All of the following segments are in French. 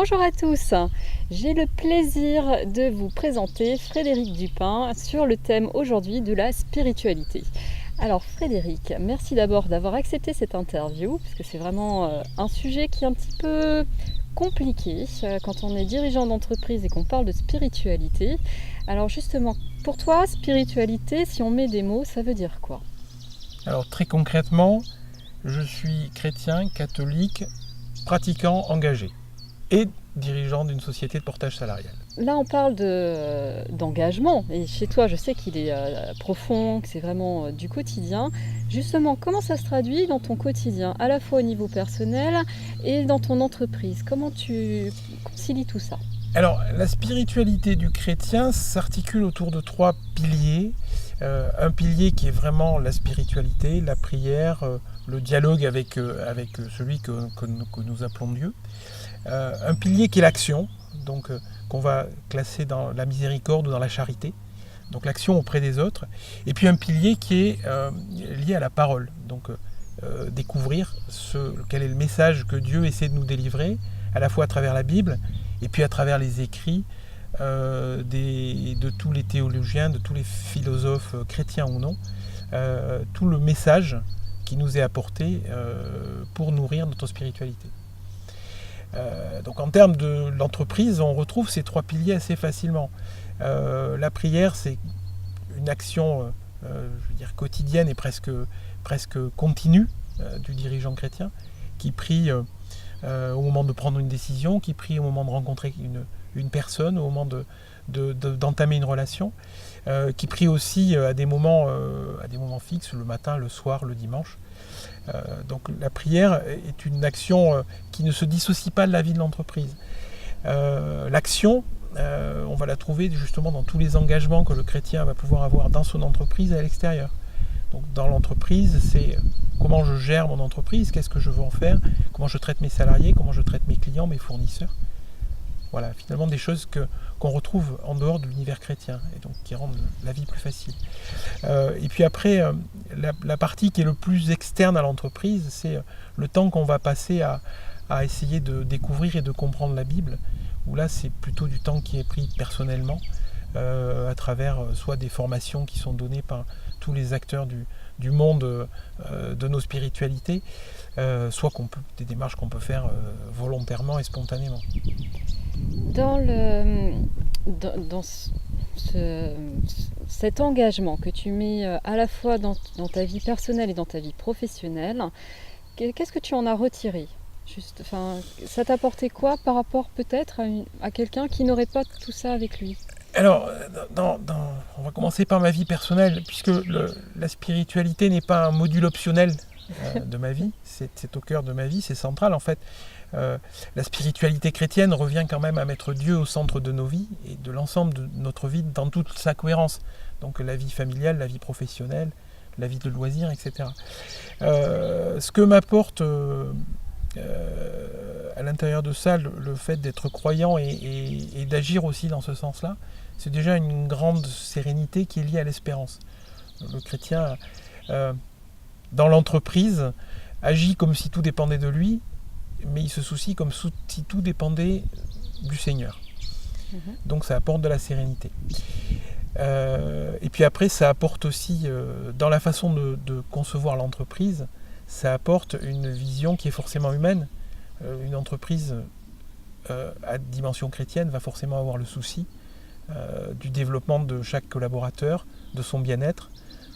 Bonjour à tous, j'ai le plaisir de vous présenter Frédéric Dupin sur le thème aujourd'hui de la spiritualité. Alors Frédéric, merci d'abord d'avoir accepté cette interview, parce que c'est vraiment un sujet qui est un petit peu compliqué quand on est dirigeant d'entreprise et qu'on parle de spiritualité. Alors justement, pour toi, spiritualité, si on met des mots, ça veut dire quoi? Alors très concrètement, je suis chrétien, catholique, pratiquant, engagé et dirigeant d'une société de portage salarial. Là, on parle d'engagement, et chez toi, je sais qu'il est profond, que c'est vraiment du quotidien. Justement, comment ça se traduit dans ton quotidien, à la fois au niveau personnel et dans ton entreprise? Comment tu concilies tout ça? Alors la spiritualité du chrétien s'articule autour de trois piliers. Un pilier qui est vraiment la spiritualité, la prière, le dialogue avec celui que nous appelons Dieu. Un pilier qui est l'action, donc qu'on va classer dans la miséricorde ou dans la charité, donc l'action auprès des autres. Et puis un pilier qui est lié à la parole, donc découvrir quel est le message que Dieu essaie de nous délivrer, à la fois à travers la Bible et puis à travers les écrits de tous les théologiens, de tous les philosophes chrétiens ou non, tout le message qui nous est apporté pour nourrir notre spiritualité. Donc en termes de l'entreprise, on retrouve ces trois piliers assez facilement. La prière, c'est une action je veux dire, quotidienne et presque continue du dirigeant chrétien, qui prie au moment de prendre une décision, qui prie au moment de rencontrer une personne, au moment d'entamer une relation, qui prie aussi à des moments fixes, le matin, le soir, le dimanche. Donc la prière est une action qui ne se dissocie pas de la vie de l'entreprise. L'action, on va la trouver justement dans tous les engagements que le chrétien va pouvoir avoir dans son entreprise et à l'extérieur. Donc dans l'entreprise, c'est comment je gère mon entreprise, qu'est-ce que je veux en faire, comment je traite mes salariés, comment je traite mes clients, mes fournisseurs. Voilà, finalement des choses qu'on retrouve en dehors de l'univers chrétien et donc qui rendent la vie plus facile. Et puis après, la partie qui est le plus externe à l'entreprise, c'est le temps qu'on va passer à essayer de découvrir et de comprendre la Bible, où là c'est plutôt du temps qui est pris personnellement, à travers soit des formations qui sont données par tous les acteurs du monde de nos spiritualités, soit des démarches qu'on peut faire volontairement et spontanément. Dans cet engagement que tu mets à la fois dans ta vie personnelle et dans ta vie professionnelle, qu'est-ce que tu en as retiré? Juste, enfin, ça t'a apporté quoi par rapport peut-être à quelqu'un qui n'aurait pas tout ça avec lui? Alors, on va commencer par ma vie personnelle, puisque la spiritualité n'est pas un module optionnel de ma vie, c'est au cœur de ma vie, c'est central en fait. La spiritualité chrétienne revient quand même à mettre Dieu au centre de nos vies et de l'ensemble de notre vie dans toute sa cohérence. Donc la vie familiale, la vie professionnelle, la vie de loisirs, etc. Ce que m'apporte à l'intérieur de ça le fait d'être croyant et d'agir aussi dans ce sens-là, c'est déjà une grande sérénité qui est liée à l'espérance. Le chrétien, dans l'entreprise, agit comme si tout dépendait de lui, mais il se soucie comme si tout dépendait du Seigneur. Donc ça apporte de la sérénité. Et puis après, ça apporte aussi, dans la façon de concevoir l'entreprise, ça apporte une vision qui est forcément humaine. Une entreprise à dimension chrétienne va forcément avoir le souci du développement de chaque collaborateur, de son bien-être,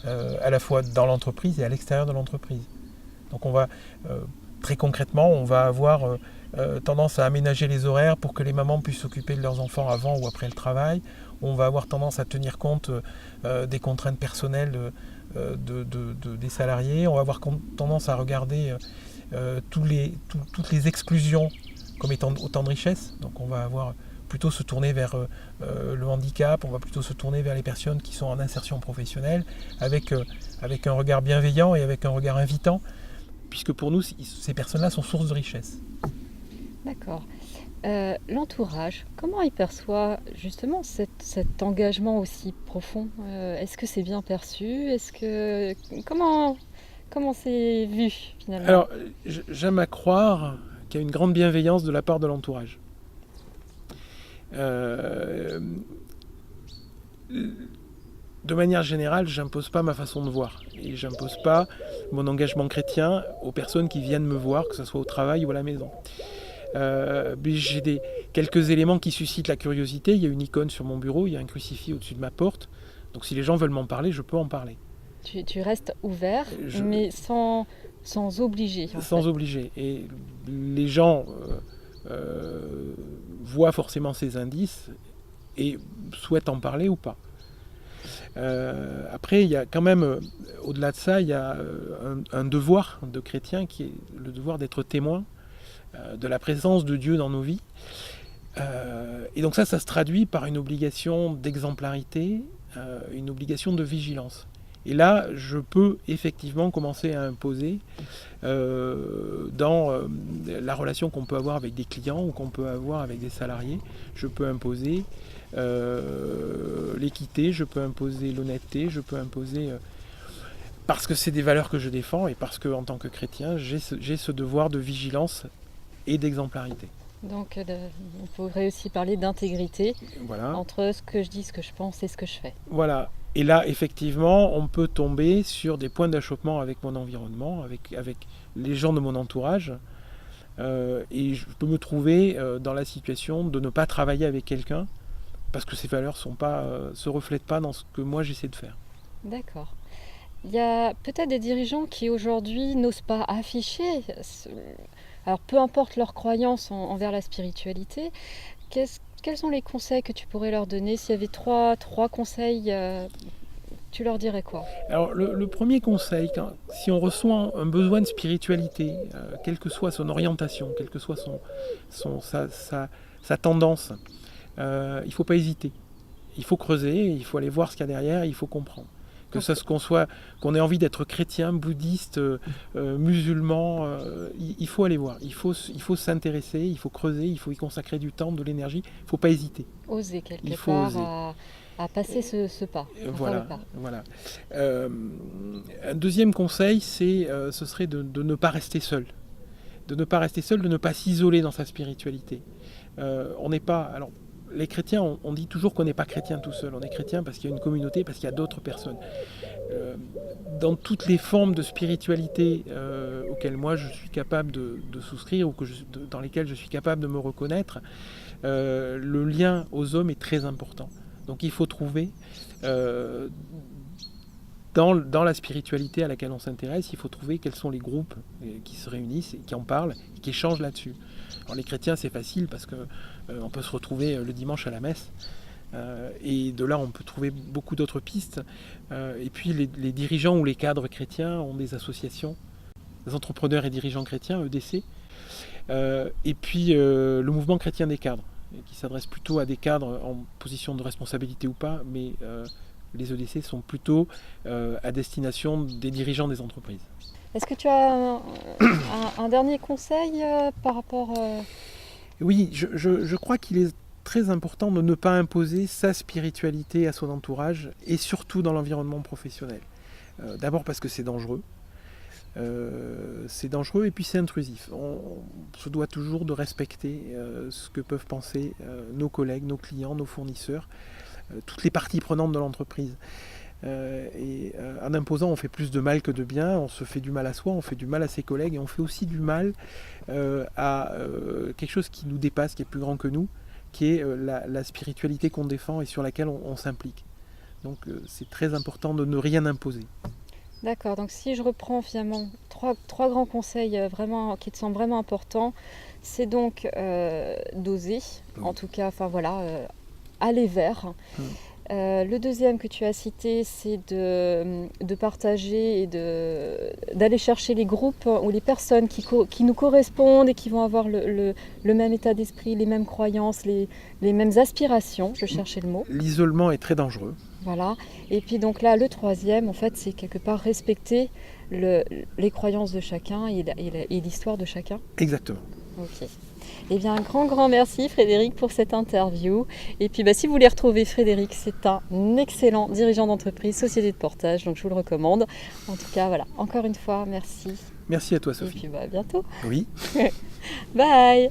à la fois dans l'entreprise et à l'extérieur de l'entreprise. Donc on va, très concrètement, on va avoir tendance à aménager les horaires pour que les mamans puissent s'occuper de leurs enfants avant ou après le travail. On va avoir tendance à tenir compte des contraintes personnelles des salariés. On va avoir tendance à regarder toutes les exclusions comme étant autant de richesses. Donc on va avoir plutôt se tourner vers le handicap, on va plutôt se tourner vers les personnes qui sont en insertion professionnelle avec un regard bienveillant et avec un regard invitant, puisque pour nous, ces personnes-là sont source de richesse. D'accord. L'entourage, comment il perçoit justement cet engagement aussi profond? Est-ce que c'est bien perçu? Comment c'est vu finalement? Alors, j'aime à croire qu'il y a une grande bienveillance de la part de l'entourage. Euh, de manière générale, j'impose pas ma façon de voir et j'impose pas mon engagement chrétien aux personnes qui viennent me voir, que ce soit au travail ou à la maison. Mais j'ai quelques éléments qui suscitent la curiosité. Il y a une icône sur mon bureau, il y a un crucifix au-dessus de ma porte. Donc si les gens veulent m'en parler, je peux en parler. Tu restes ouvert, mais sans obliger. Sans obliger. Et les gens voient forcément ces indices et souhaitent en parler ou pas. Après, il y a quand même, au-delà de ça, il y a un devoir de chrétien qui est le devoir d'être témoin de la présence de Dieu dans nos vies. Et donc ça se traduit par une obligation d'exemplarité, une obligation de vigilance. Et là, je peux effectivement commencer à imposer dans la relation qu'on peut avoir avec des clients ou qu'on peut avoir avec des salariés. Je peux imposer l'équité, je peux imposer l'honnêteté, je peux imposer... parce que c'est des valeurs que je défends et parce qu'en tant que chrétien, j'ai ce devoir de vigilance et d'exemplarité. Donc on pourrait aussi parler d'intégrité entre ce que je dis, ce que je pense et ce que je fais. Voilà. Et là, effectivement, on peut tomber sur des points d'achoppement avec mon environnement, avec les gens de mon entourage. Et je peux me trouver dans la situation de ne pas travailler avec quelqu'un parce que ces valeurs se reflètent pas dans ce que moi j'essaie de faire. D'accord. Il y a peut-être des dirigeants qui aujourd'hui n'osent pas afficher, alors peu importe leur croyance envers la spiritualité, quels sont les conseils que tu pourrais leur donner? S'il y avait trois conseils, tu leur dirais quoi? Alors le premier conseil, si on ressent un besoin de spiritualité, quelle que soit son orientation, quelle que soit sa tendance, il ne faut pas hésiter. Il faut creuser, il faut aller voir ce qu'il y a derrière, il faut comprendre. Qu'on ait envie d'être chrétien, bouddhiste, musulman, il faut aller voir, il faut s'intéresser, il faut creuser, il faut y consacrer du temps, de l'énergie, il ne faut pas hésiter. Oser quelque part à passer ce pas. Voilà. Un deuxième conseil, ce serait de ne pas rester seul. De ne pas s'isoler dans sa spiritualité. On n'est pas... Alors, les chrétiens, on dit toujours qu'on n'est pas chrétien tout seul. On est chrétien parce qu'il y a une communauté, parce qu'il y a d'autres personnes. Dans toutes les formes de spiritualité auxquelles moi je suis capable de souscrire ou dans lesquelles je suis capable de me reconnaître, le lien aux hommes est très important. Donc il faut trouver, dans la spiritualité à laquelle on s'intéresse, il faut trouver quels sont les groupes qui se réunissent et qui en parlent et qui échangent là-dessus. Alors les chrétiens, c'est facile parce qu'on peut se retrouver le dimanche à la messe. Et de là, on peut trouver beaucoup d'autres pistes. Et puis les dirigeants ou les cadres chrétiens ont des associations, des entrepreneurs et dirigeants chrétiens, EDC. Et puis le mouvement chrétien des cadres, qui s'adresse plutôt à des cadres en position de responsabilité ou pas, mais les EDC sont plutôt à destination des dirigeants des entreprises. Est-ce que tu as un dernier conseil par rapport... Oui, je crois qu'il est très important de ne pas imposer sa spiritualité à son entourage et surtout dans l'environnement professionnel. D'abord parce que c'est dangereux. Et puis c'est intrusif. On se doit toujours de respecter ce que peuvent penser nos collègues, nos clients, nos fournisseurs, toutes les parties prenantes de l'entreprise. En imposant, on fait plus de mal que de bien, on se fait du mal à soi, on fait du mal à ses collègues et on fait aussi du mal à quelque chose qui nous dépasse, qui est plus grand que nous, qui est la spiritualité qu'on défend et sur laquelle on s'implique. Donc c'est très important de ne rien imposer. D'accord, donc si je reprends finalement trois grands conseils qui te semblent vraiment importants, c'est donc d'oser, en tout cas, aller vers. Le deuxième que tu as cité, c'est de partager et d'aller chercher les groupes ou les personnes qui nous correspondent et qui vont avoir le même état d'esprit, les mêmes croyances, les mêmes aspirations, je cherchais le mot. L'isolement est très dangereux. Voilà, et puis donc là, le troisième, en fait, c'est quelque part respecter les croyances de chacun et l'histoire de chacun. Exactement. Ok. Eh bien, un grand merci Frédéric pour cette interview. Et puis si vous voulez retrouver Frédéric, c'est un excellent dirigeant d'entreprise, société de portage, donc je vous le recommande. En tout cas, voilà, encore une fois, merci. Merci à toi Sophie. Et puis à bientôt. Oui. Bye.